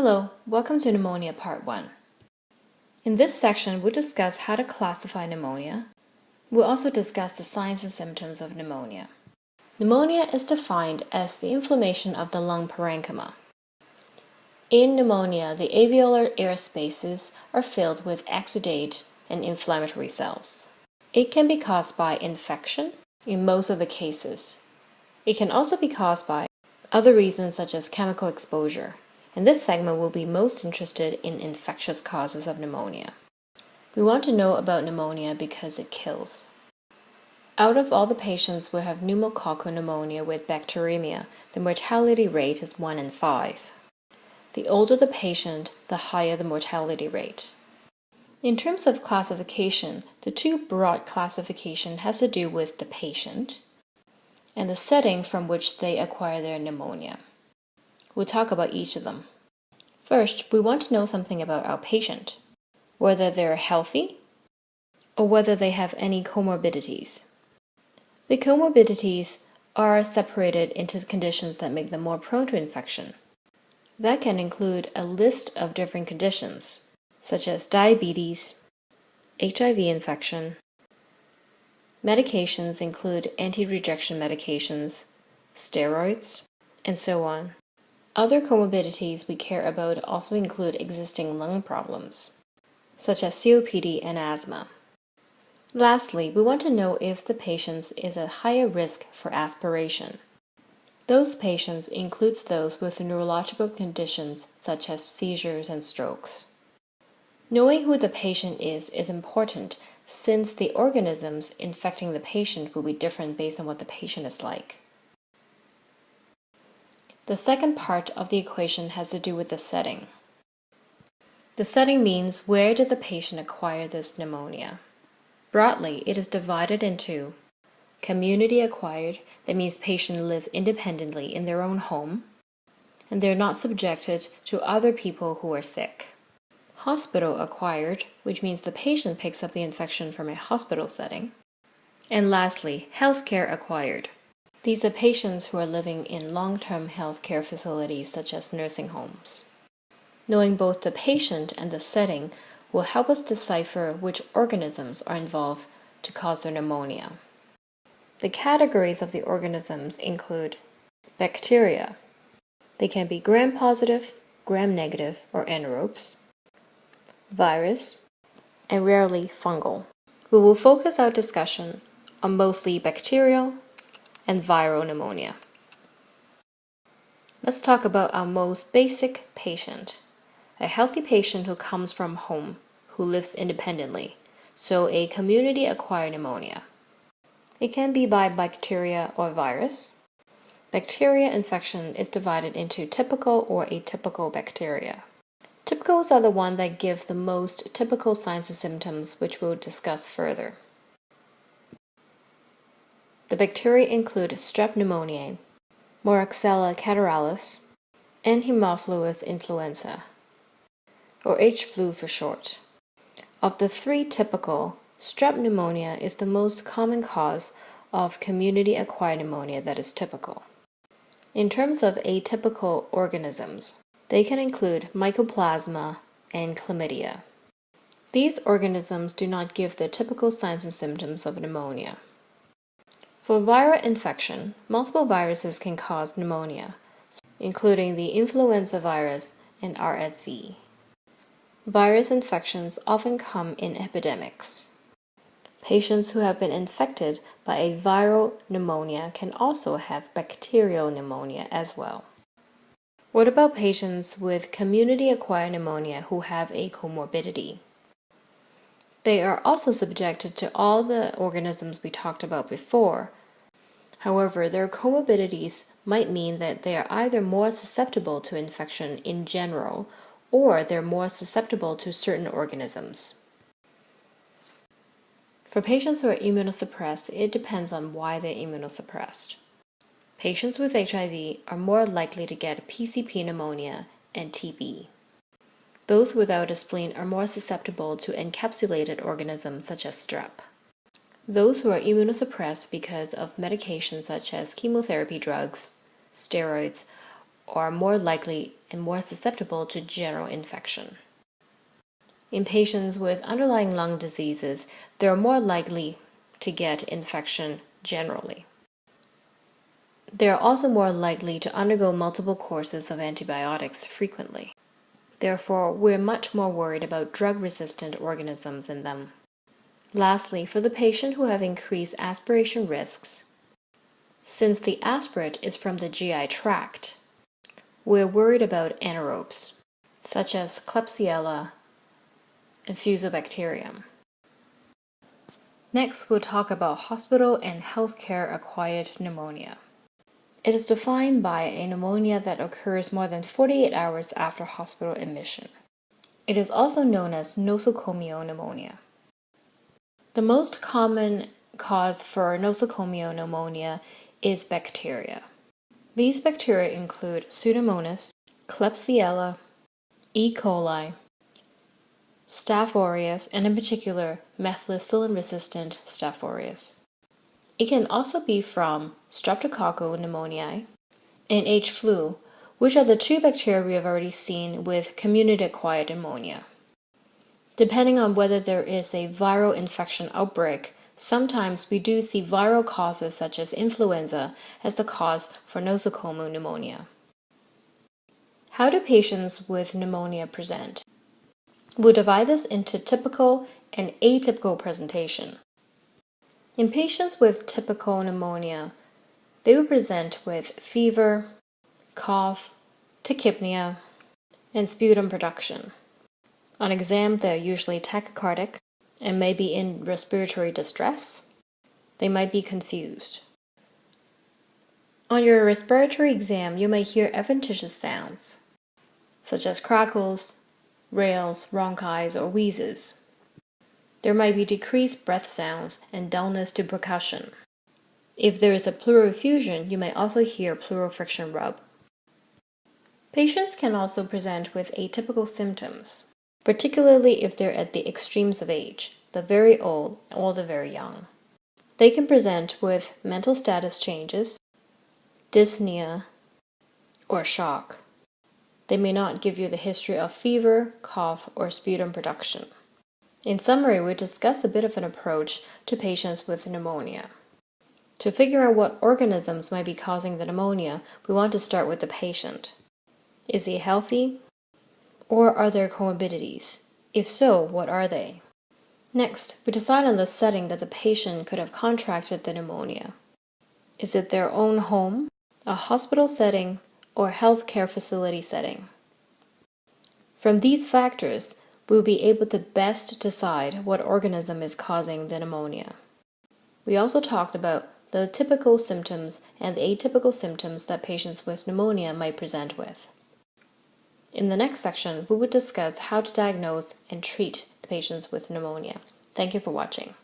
Hello, welcome to Pneumonia Part 1. In this section, we'll discuss how to classify pneumonia. We'll also discuss the signs and symptoms of pneumonia. Pneumonia is defined as the inflammation of the lung parenchyma. In pneumonia, the alveolar air spaces are filled with exudate and inflammatory cells. It can be caused by infection in most of the cases. It can also be caused by other reasons such as chemical exposure. In this segment, we'll be most interested in infectious causes of pneumonia. We want to know about pneumonia because it kills. Out of all the patients who have pneumococcal pneumonia with bacteremia, the mortality rate is 1 in 5. The older the patient, the higher the mortality rate. In terms of classification, the two broad classification has to do with the patient and the setting from which they acquire their pneumonia. We'll talk about each of them. First, we want to know something about our patient, whether they're healthy or whether they have any comorbidities. The comorbidities are separated into conditions that make them more prone to infection. That can include a list of different conditions, such as diabetes, HIV infection. Medications include anti-rejection medications, steroids, and so on. Other comorbidities we care about also include existing lung problems, such as COPD and asthma. Lastly, we want to know if the patient is at higher risk for aspiration. Those patients includes those with neurological conditions such as seizures and strokes. Knowing who the patient is important since the organisms infecting the patient will be different based on what the patient is like. The second part of the equation has to do with the setting. The setting means where did the patient acquire this pneumonia? Broadly, it is divided into community acquired, that means patients live independently in their own home, and they're not subjected to other people who are sick. Hospital acquired, which means the patient picks up the infection from a hospital setting. And lastly, healthcare acquired. These are patients who are living in long-term healthcare facilities such as nursing homes. Knowing both the patient and the setting will help us decipher which organisms are involved to cause their pneumonia. The categories of the organisms include bacteria. They can be gram-positive, gram-negative, or anaerobes, virus, and rarely fungal. We will focus our discussion on mostly bacterial and viral pneumonia. Let's talk about our most basic patient, a healthy patient who comes from home, who lives independently, so a community-acquired pneumonia. It can be by bacteria or virus. Bacteria infection is divided into typical or atypical bacteria. Typicals are the ones that give the most typical signs and symptoms, which we'll discuss further. The bacteria include Strep pneumoniae, Moraxella catarrhalis, and Haemophilus influenza, or H. flu for short. Of the three typical, Strep pneumonia is the most common cause of community-acquired pneumonia that is typical. In terms of atypical organisms, they can include Mycoplasma and Chlamydia. These organisms do not give the typical signs and symptoms of pneumonia. For viral infection, multiple viruses can cause pneumonia, including the influenza virus and RSV. Virus infections often come in epidemics. Patients who have been infected by a viral pneumonia can also have bacterial pneumonia as well. What about patients with community-acquired pneumonia who have a comorbidity? They are also subjected to all the organisms we talked about before. However, their comorbidities might mean that they are either more susceptible to infection in general or they're more susceptible to certain organisms. For patients who are immunosuppressed, it depends on why they're immunosuppressed. Patients with HIV are more likely to get PCP pneumonia and TB. Those without a spleen are more susceptible to encapsulated organisms such as strep. Those who are immunosuppressed because of medications such as chemotherapy drugs, steroids, are more likely and more susceptible to general infection. In patients with underlying lung diseases, they are more likely to get infection generally. They are also more likely to undergo multiple courses of antibiotics frequently. Therefore, we're much more worried about drug-resistant organisms in them. Lastly, for the patient who have increased aspiration risks, since the aspirate is from the GI tract, we're worried about anaerobes, such as Klebsiella and Fusobacterium. Next, we'll talk about hospital and healthcare acquired pneumonia. It is defined by a pneumonia that occurs more than 48 hours after hospital admission. It is also known as nosocomial pneumonia. The most common cause for nosocomial pneumonia is bacteria. These bacteria include Pseudomonas, Klebsiella, E. coli, Staph aureus, and in particular, methicillin-resistant Staph aureus. It can also be from Streptococcal pneumoniae and H. flu, which are the two bacteria we have already seen with community-acquired pneumonia. Depending on whether there is a viral infection outbreak, sometimes we do see viral causes such as influenza as the cause for nosocomial pneumonia. How do patients with pneumonia present? We'll divide this into typical and atypical presentation. In patients with typical pneumonia, they will present with fever, cough, tachypnea, and sputum production. On exam, they are usually tachycardic and may be in respiratory distress. They might be confused. On your respiratory exam, you may hear adventitious sounds, such as crackles, rales, ronchis, or wheezes. There might be decreased breath sounds and dullness to percussion. If there is a pleural effusion, you may also hear pleural friction rub. Patients can also present with atypical symptoms, particularly if they're at the extremes of age, the very old or the very young. They can present with mental status changes, dyspnea, or shock. They may not give you the history of fever, cough, or sputum production. In summary, we discuss a bit of an approach to patients with pneumonia. To figure out what organisms might be causing the pneumonia, we want to start with the patient. Is he healthy? Or are there comorbidities? If so, what are they? Next, we decide on the setting that the patient could have contracted the pneumonia. Is it their own home, a hospital setting, or healthcare facility setting? From these factors, we will be able to best decide what organism is causing the pneumonia. We also talked about the typical symptoms and the atypical symptoms that patients with pneumonia might present with. In the next section, we will discuss how to diagnose and treat the patients with pneumonia. Thank you for watching.